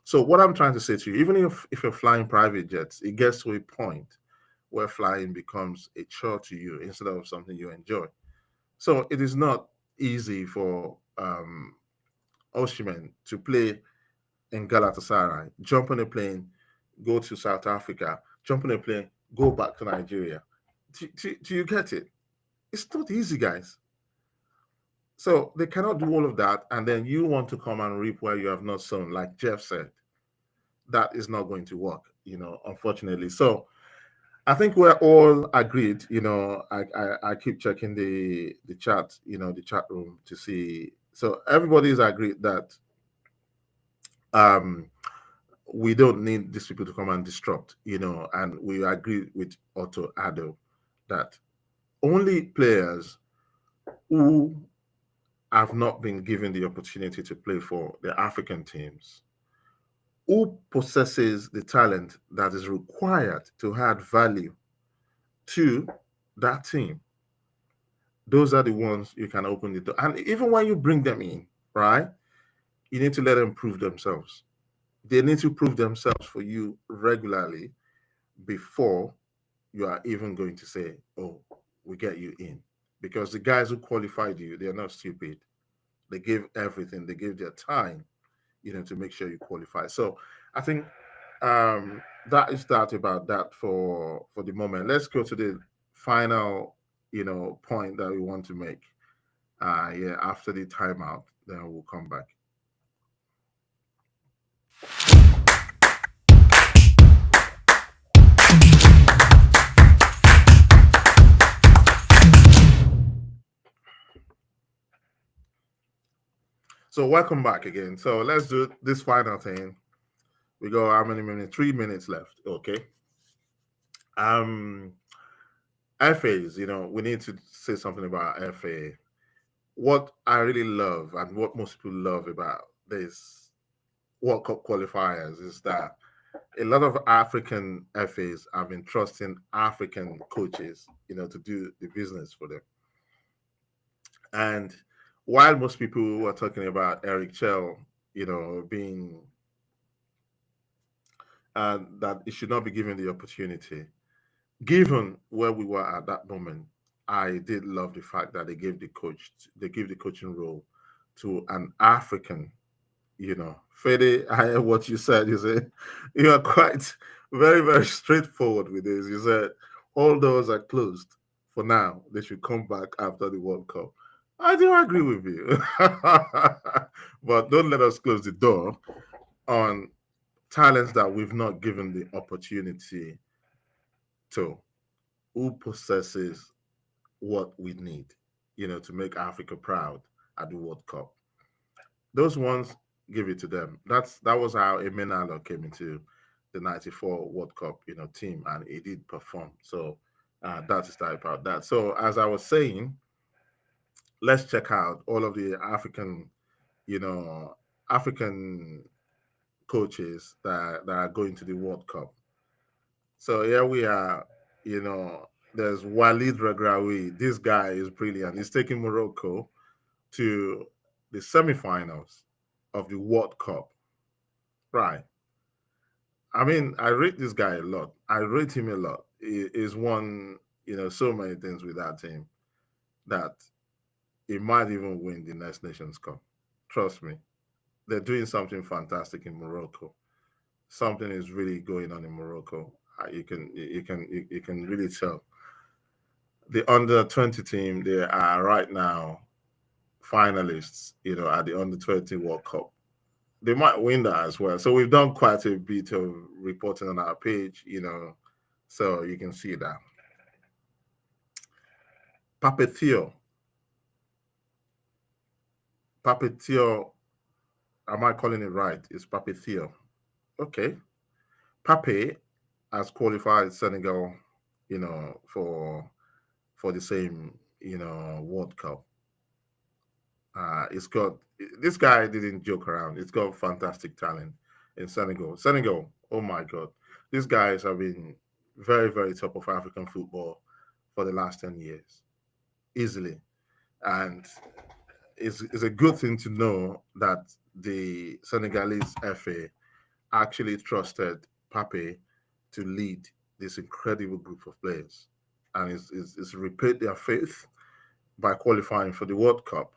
Speaker 1: So what I'm trying to say to you, even if you're flying private jets, it gets to a point where flying becomes a chore to you instead of something you enjoy. So it is not easy for Osimhen to play in Galatasaray, jump on a plane, go to South Africa, jump on a plane, go back to Nigeria. Do you get it? It's not easy, guys. So they cannot do all of that, and then you want to come and reap where you have not sown, like Jeff said. That is not going to work, unfortunately. So I think we're all agreed. I keep checking the chat, the chat room to see. So everybody is agreed that we don't need these people to come and disrupt, and we agree with Otto Addo that only players who have not been given the opportunity to play for the African teams, who possesses the talent that is required to add value to that team, those are the ones you can open the door. And even when you bring them in, right, you need to let them prove themselves. They need to prove themselves for you regularly before you are even going to say, oh, we get you in. Because the guys who qualified you, they're not stupid. They gave everything, they gave their time, to make sure you qualify. So I think that is that about that for the moment. Let's go to the final, point that we want to make. Yeah, after the timeout, then we'll come back. So welcome back again. So let's do this final thing. We go how many minutes? 3 minutes left. Okay. Um FAs, we need to say something about FA. What I really love and what most people love about this World Cup qualifiers is that a lot of African FAs have been trusting African coaches, to do the business for them. And while most people were talking about Eric Chell, being that he should not be given the opportunity, given where we were at that moment, I did love the fact that they give the coaching role to an African. Fede, I heard what you said. You said you are quite very, very straightforward with this. You said all doors are closed for now. They should come back after the World Cup. I do agree with you. But don't let us close the door on talents that we've not given the opportunity to, who possesses what we need, to make Africa proud at the World Cup. Those ones, give it to them. That was how Emenalo came into the '94 World Cup, team, and he did perform. So that is that about that. So as I was saying, let's check out all of the African coaches that are going to the World Cup. So here we are, there's Walid Regraoui. This guy is brilliant. He's taking Morocco to the semifinals of the World Cup. Right. I mean, I rate this guy a lot. I rate him a lot. He's won, so many things with that team that he might even win the Next Nations Cup. Trust me. They're doing something fantastic in Morocco. Something is really going on in Morocco. You can really tell. The under 20 team, they are right now finalists, at the under 20 World Cup. They might win that as well. So we've done quite a bit of reporting on our page, so you can see that. Papethio. Papethio, am I calling it right? It's Papethio. Okay. Pape has qualified Senegal, for for the same, World Cup. It's got this guy didn't joke around. It's got fantastic talent in Senegal. Senegal, oh my God, these guys have been very, very top of African football for the last 10 years, easily, and it's a good thing to know that the Senegalese FA actually trusted Pape to lead this incredible group of players, and it's repaid their faith by qualifying for the World Cup.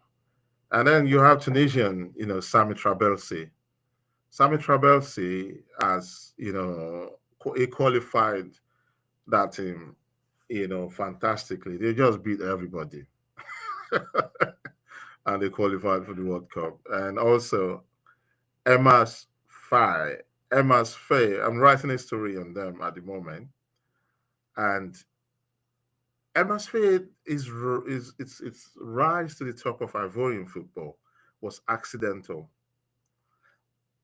Speaker 1: And then you have Tunisian, Sami Trabelsi. Sami Trabelsi, as he qualified that team, fantastically. They just beat everybody, and they qualified for the World Cup. And also Emma's Faye, Emma's Faye. I'm writing a story on them at the moment, and Emma's Faye is its rise to the top of Ivorian football was accidental.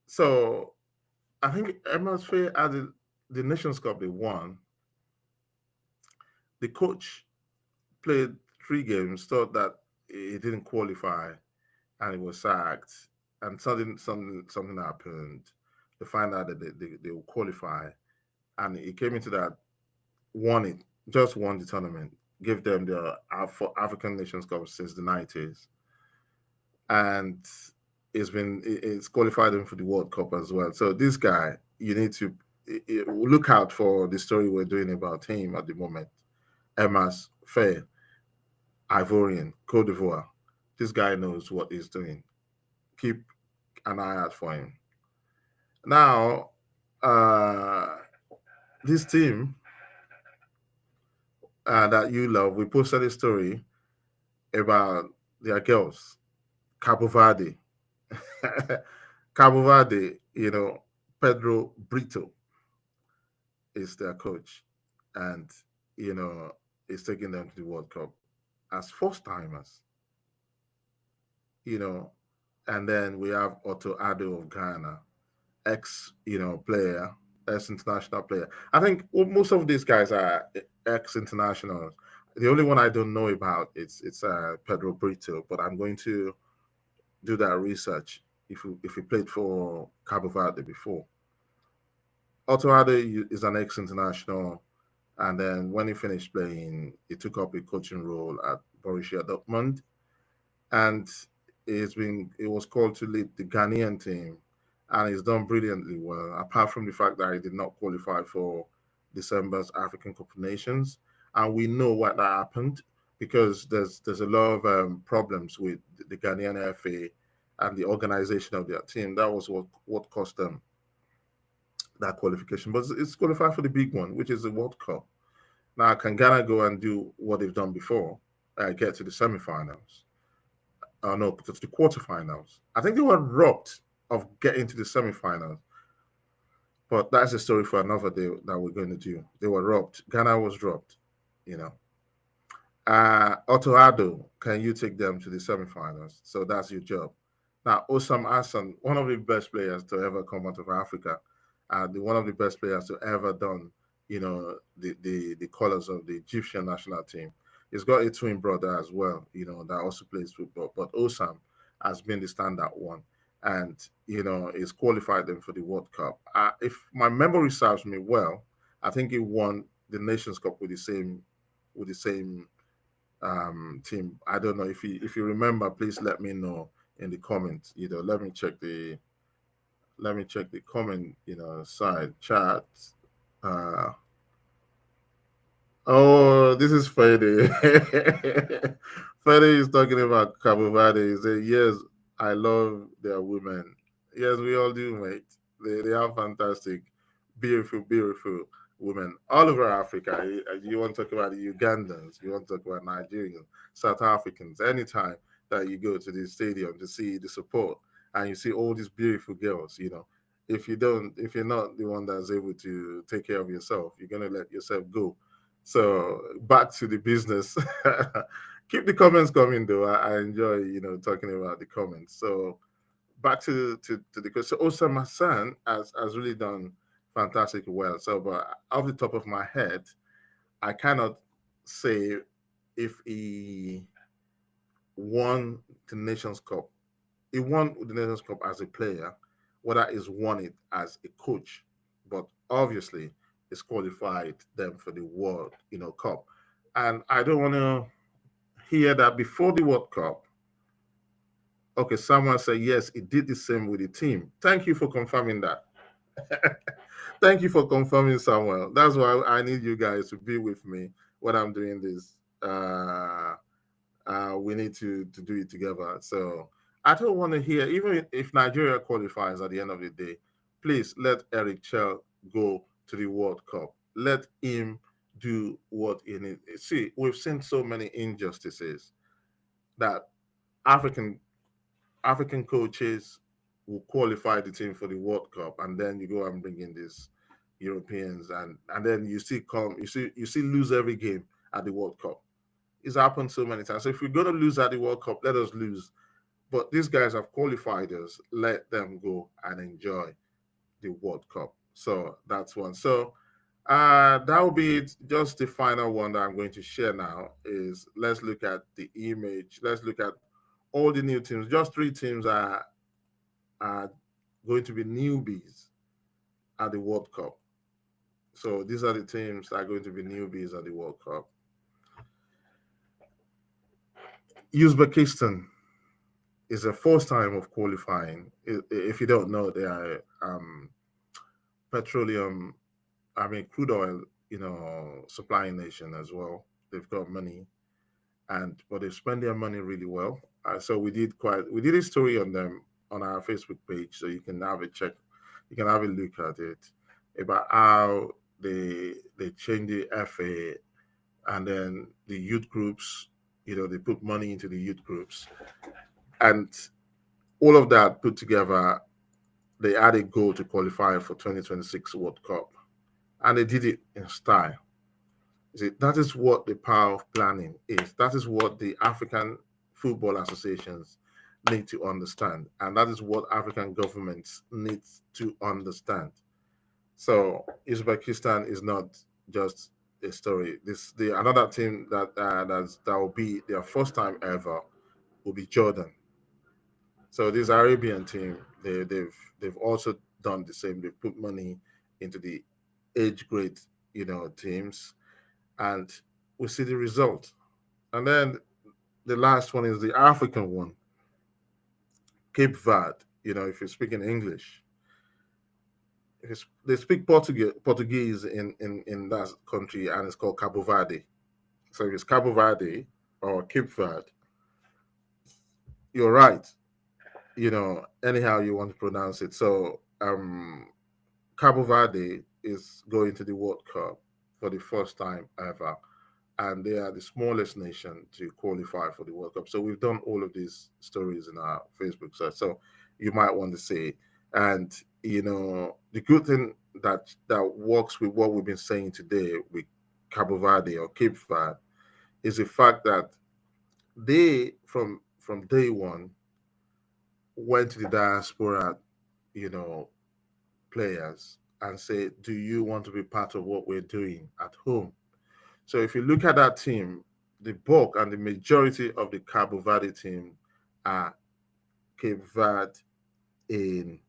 Speaker 1: So I think Emma's Faye at the Nations Cup they won. The coach played 3 games, thought that he didn't qualify, and he was sacked. And something happened. They find out that they will qualify, and he came into that, won it, just won the tournament, gave them the African Nations Cup since the 90s, and it's qualified him for the World Cup as well. So this guy, you need to look out for the story we're doing about him at the moment. Emma's Faye, Ivorian, Cote d'Ivoire. This guy knows what he's doing. Keep an eye out for him. Now, this team that you love, we posted a story about their girls, Cabo Verde. Cabo Verde, Pedro Brito is their coach, and is taking them to the World Cup as first timers. And then we have Otto Addo of Ghana, ex, player, ex international player. I think most of these guys are ex internationals. The only one I don't know about it's Pedro Brito, but I'm going to do that research if he played for Cabo Verde before. Otto Addo is an ex international, and then when he finished playing, he took up a coaching role at Borussia Dortmund, and he was called to lead the Ghanaian team, and he's done brilliantly well. Apart from the fact that he did not qualify for December's African Cup of Nations, and we know what that happened because there's a lot of problems with the Ghanaian FA and the organization of their team. That was what cost them that qualification. But it's qualified for the big one, which is the World Cup. Now, can Ghana go and do what they've done before, get to the semifinals? No, to the quarterfinals. I think they were robbed of getting to the semifinals. But that's a story for another day that we're going to do. They were robbed. Ghana was robbed, Otto Addo, can you take them to the semifinals? So that's your job. Now, Osam Hassan, one of the best players to ever come out of Africa, one of the best players to ever done, the colors of the Egyptian national team. He's got a twin brother as well, that also plays football. But Osam has been the standout one, and he's qualified them for the World Cup. If my memory serves me well, I think he won the Nations Cup with the same team. I don't know if you remember. Please let me know in the comments. Let me check the comment side chat. Oh, this is Fede. Fede is talking about Cabo Verde. He said, yes, I love their women. Yes, we all do, mate. They are fantastic, beautiful women all over Africa. You want to talk about the Ugandans, you want to talk about Nigerians, South Africans. Anytime that you go to the stadium to see the support and you see all these beautiful girls, if you're not the one that's able to take care of yourself, you're gonna let yourself go. So back to the business. Keep the comments coming though. I enjoy, talking about the comments. So back to the question. So Osama Hassan has really done fantastic well. So but off the top of my head, I cannot say if he won the Nations Cup. He won the Nations Cup as a player, whether he's won it as a coach, but obviously he's qualified them for the World, Cup. And I don't want to hear that before the World Cup. Okay, someone said yes, he did the same with the team. Thank you for confirming that. Thank you for confirming, Samuel. That's why I need you guys to be with me when I'm doing this. We need to do it together. So I don't want to hear, even if Nigeria qualifies at the end of the day, please let Eric Chell go to the World Cup. Let him do what he needs. See, we've seen so many injustices that African African coaches will qualify the team for the World Cup, and then you go and bring in these Europeans, and then you see lose every game at the World Cup. It's happened so many times. So if we're gonna lose at the World Cup, let us lose. But these guys have qualified us. Let them go and enjoy the World Cup. So that's one. So that will be it. Just the final one that I'm going to share now is, let's look at the image. Let's look at all the new teams. Just three teams are going to be newbies at the World Cup. So these are the teams that are going to be newbies at the World Cup. Uzbekistan is a first time of qualifying. If you don't know, they are petroleum, crude oil, supplying nation as well. They've got money, but they spend their money really well. So we did a story on them on our Facebook page, so you can have a check, you can have a look at it about how they change the FA, and then the youth groups. They put money into the youth groups, and all of that put together, they had a goal to qualify for 2026 World Cup, and they did it in style. See, that is what the power of planning is. That is what the African football associations need to understand, and that is what African governments need to understand. So Uzbekistan is not just a story. The another team that will be their first time ever will be Jordan. So this Arabian team, they've also done the same. They've put money into the age grade, teams, and we see the result. And then the last one is the African one, Cape Verde. If you're speaking English, they speak Portuguese in that country, and it's called Cabo Verde. So if it's Cabo Verde or Cape Verde, you're right. Anyhow you want to pronounce it. So Cabo Verde is going to the World Cup for the first time ever, and they are the smallest nation to qualify for the World Cup. So we've done all of these stories in our Facebook site. So you might want to say, and the good thing that works with what we've been saying today with Cabo Verde or Cape Verde is the fact that they from day one went to the diaspora, players, and say, do you want to be part of what we're doing at home? So if you look at that team, the bulk and the majority of the Cabo Verde team are Cape Verde in.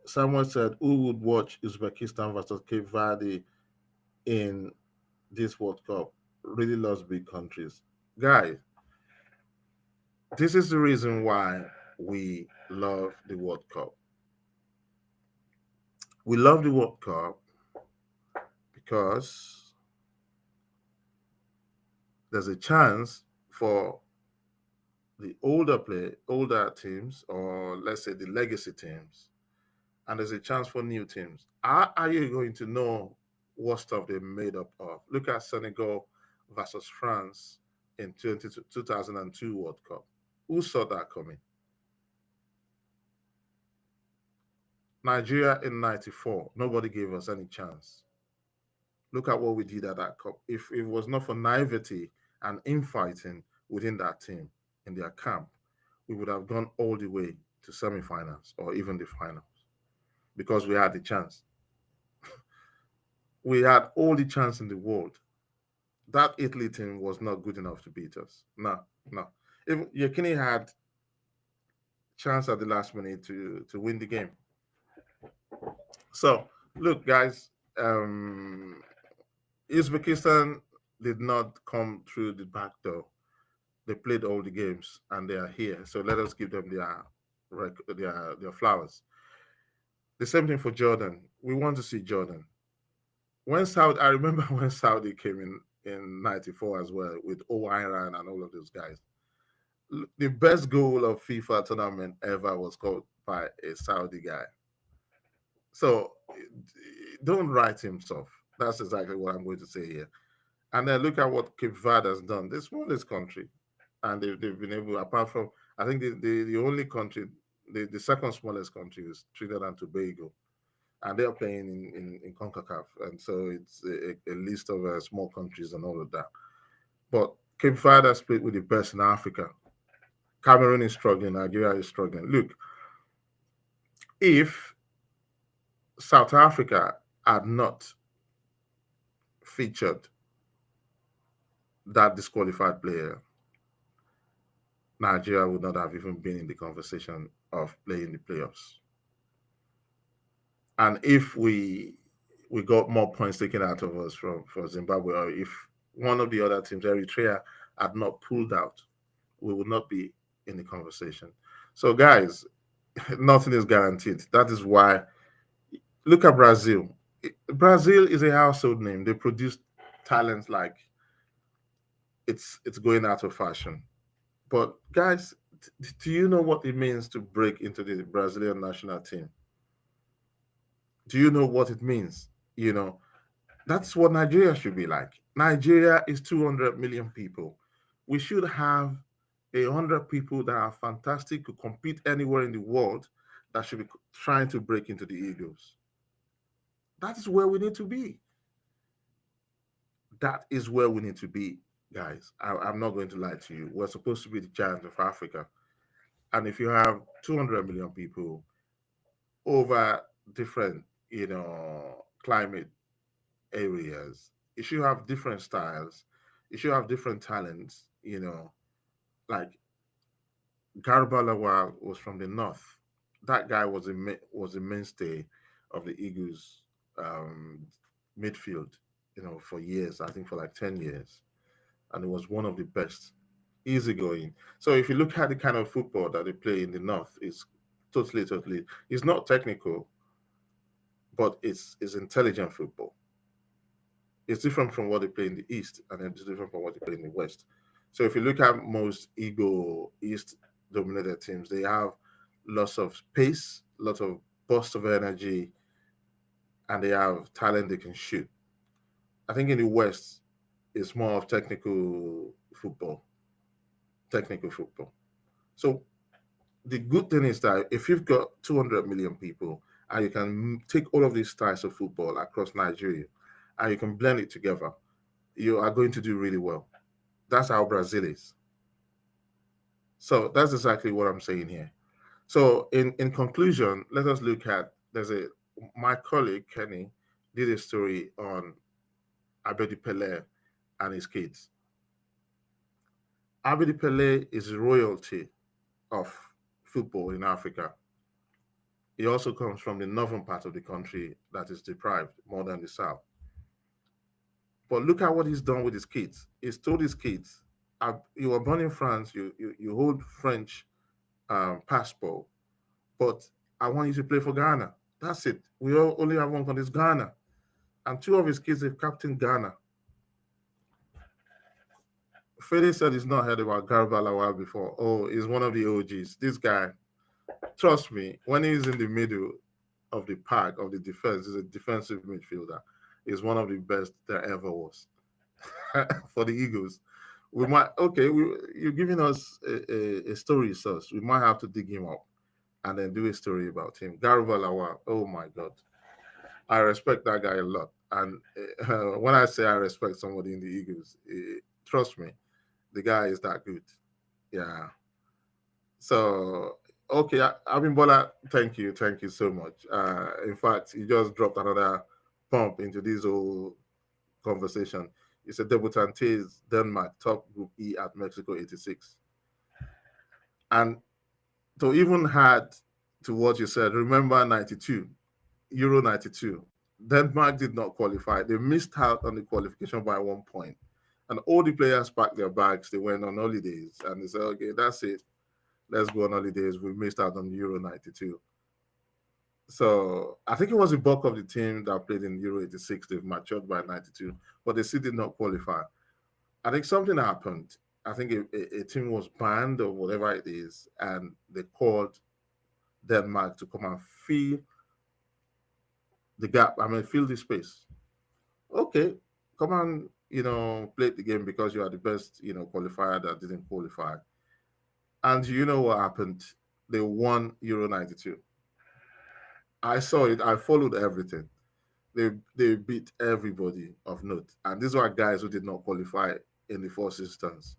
Speaker 1: Someone said, who would watch Uzbekistan versus Cape Verde in this World Cup? Really loves big countries. Guys, this is the reason why we love the World Cup. We love the World Cup because there's a chance for the older teams, or let's say the legacy teams, and there's a chance for new teams. How are you going to know what stuff they're made up of? Look at Senegal versus France in 2002 World Cup. Who saw that coming? Nigeria in 94, nobody gave us any chance. Look at what we did at that cup. If it was not for naivety and infighting within that team in their camp, we would have gone all the way to semifinals or even the finals, because we had the chance. We had all the chance in the world. That Italy team was not good enough to beat us. No, no. If Yekini had chance at the last minute to win the game. So look, guys, Uzbekistan did not come through the back door. They played all the games and they are here. So let us give them their flowers. The same thing for Jordan. We want to see Jordan. I remember when Saudi came in '94 as well with Oiran and all of those guys. The best goal of FIFA tournament ever was scored by a Saudi guy. So don't write him off. That's exactly what I'm going to say here. And then look at what Cape Verde has done. The smallest country, and they've been able, apart from, I think the only country, the second smallest country is Trinidad and Tobago, and they're playing in CONCACAF, and so it's a list of small countries and all of that. But Cape Verde has played with the best in Africa. Cameroon is struggling, Nigeria is struggling. Look, if South Africa had not featured that disqualified player, Nigeria would not have even been in the conversation of playing the playoffs. And if we got more points taken out of us from Zimbabwe, or if one of the other teams, Eritrea, had not pulled out, we would not be in the conversation. So, guys, nothing is guaranteed. That is why look at Brazil. Brazil is a household name. They produce talents like it's going out of fashion. But guys, do you know what it means to break into the Brazilian national team? Do you know what it means? You know, that's what Nigeria should be like. Nigeria is 200 million people. We should have 100 people that are fantastic, could compete anywhere in the world, that should be trying to break into the Eagles. That is where we need to be. That is where we need to be, guys. I'm not going to lie to you. We're supposed to be the giants of Africa. And if you have 200 million people over different, climate areas, you should have different styles. You should have different talents, like Garba Lawal was from the north. That guy was a mainstay of the Eagles midfield, for years. I think for like 10 years, and it was one of the best, easygoing. So if you look at the kind of football that they play in the north, it's totally. It's not technical, but it's intelligent football. It's different from what they play in the east, and it's different from what they play in the west. So if you look at most ego east dominated teams, they have lots of pace, lots of burst of energy, and they have talent they can shoot. I think in the west, it's more of football, technical football. So the good thing is that if you've got 200 million people and you can take all of these styles of football across Nigeria and you can blend it together, you are going to do really well. That's how Brazil is. So that's exactly what I'm saying here. So in conclusion, let us look at my colleague Kenny did a story on Abedi Pele and his kids. Abedi Pele is royalty of football in Africa. He also comes from the northern part of the country that is deprived more than the south. But look at what he's done with his kids. He's told his kids, "You were born in France. You hold French passport, but I want you to play for Ghana. That's it. We all only have one country, it's Ghana." And two of his kids have captained Ghana. Fede said he's not heard about Garba Lawal before. Oh, he's one of the OGs. This guy, trust me, when he's in the middle of the pack of the defense, he's a defensive midfielder. He's one of the best there ever was for the Eagles. We might you're giving us a story source. We might have to dig him up and then do a story about him. Garba Lawal, oh my God, I respect that guy a lot. And when I say I respect somebody in the Eagles, trust me, the guy is that good. Yeah. So, okay, Abimbola, thank you so much. In fact, you just dropped another pump into this whole conversation. It's a debutantes Denmark, top Group E at Mexico 86. And to even add to what you said, remember 92, Euro 92. Denmark did not qualify. They missed out on the qualification by 1 point. And all the players packed their bags. They went on holidays. And they said, okay, that's it. Let's go on holidays. We missed out on Euro 92. So I think it was the bulk of the team that played in Euro 86. They've matured by 92, but they still did not qualify. I think something happened. I think a team was banned or whatever it is, and they called Denmark to come and fill the gap. I mean, fill the space. Okay, come on, play the game because you are the best, qualifier that didn't qualify. And you know what happened? They won Euro 92. I saw it. I followed everything. They beat everybody of note. And these were guys who did not qualify in the first instance.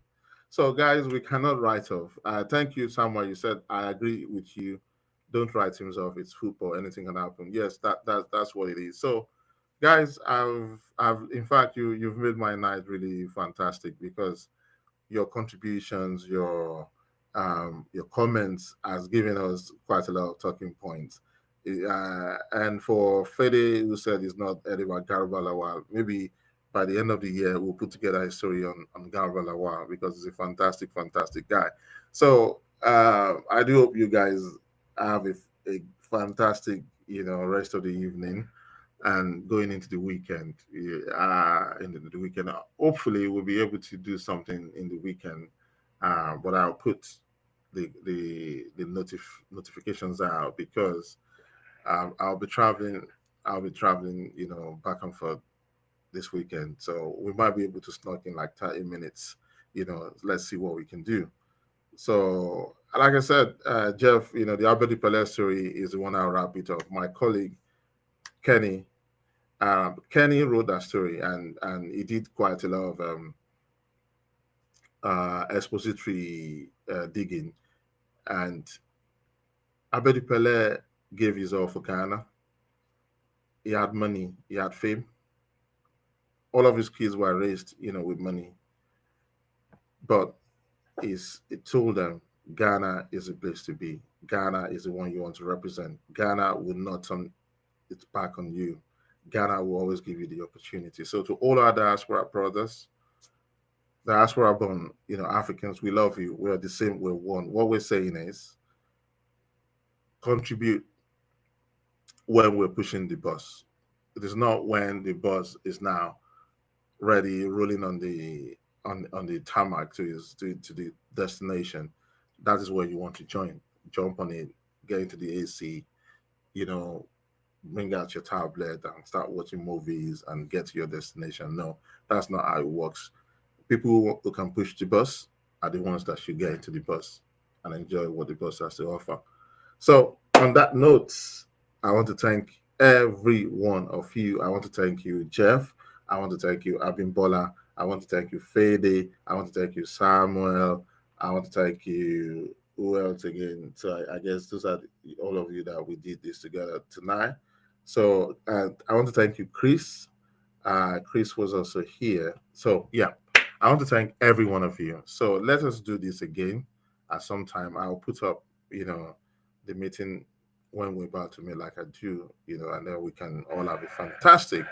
Speaker 1: So, guys, we cannot write off. Thank you, Samuel. You said I agree with you. Don't write teams off. It's football. Anything can happen. Yes, that's what it is. So, guys, I've in fact you've made my night really fantastic because your contributions, your comments has given us quite a lot of talking points. And for Fede, who said he's not Ediba Garbalawal, maybe by the end of the year, we'll put together a story on Garbalawal because he's a fantastic, fantastic guy. So I do hope you guys have a fantastic, rest of the evening and going into the weekend. In the weekend, hopefully we'll be able to do something in the weekend. But I'll put the notifications out because I'll be traveling. I'll be traveling, back and forth this weekend. So we might be able to sneak in like 30 minutes. Let's see what we can do. So, like I said, Jeff, the Abedi Pele story is the one I'll wrap it up. My colleague Kenny, Kenny wrote that story, and he did quite a lot of expository digging. And Abedi Pele gave his all for Ghana. He had money, he had fame. All of his kids were raised, with money. But it told them Ghana is a place to be. Ghana is the one you want to represent. Ghana will not turn its back on you. Ghana will always give you the opportunity. So to all our diaspora brothers, diaspora born, Africans, we love you. We're the same, we're one. What we're saying is contribute when we're pushing the bus. It is not when the bus is now ready, rolling on the tarmac to the destination. That is where you want to join. Jump on it, get into the AC, bring out your tablet and start watching movies and get to your destination. No, that's not how it works. People who can push the bus are the ones that should get into the bus and enjoy what the bus has to offer. So on that note, I want to thank every one of you. I want to thank you, Jeff. I want to thank you, Abimbola. I want to thank you, Fede. I want to thank you, Samuel. I want to thank you, who else again? So I guess those are all of you that we did this together tonight. So I want to thank you, Chris. Chris was also here. So yeah, I want to thank every one of you. So let us do this again at some time. I'll put up, the meeting when we're about to meet like I do, and then we can all have a fantastic,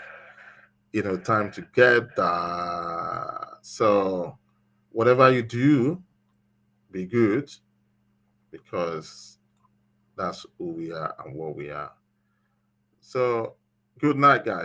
Speaker 1: time together. So whatever you do, be good because that's who we are and what we are. So good night, guys.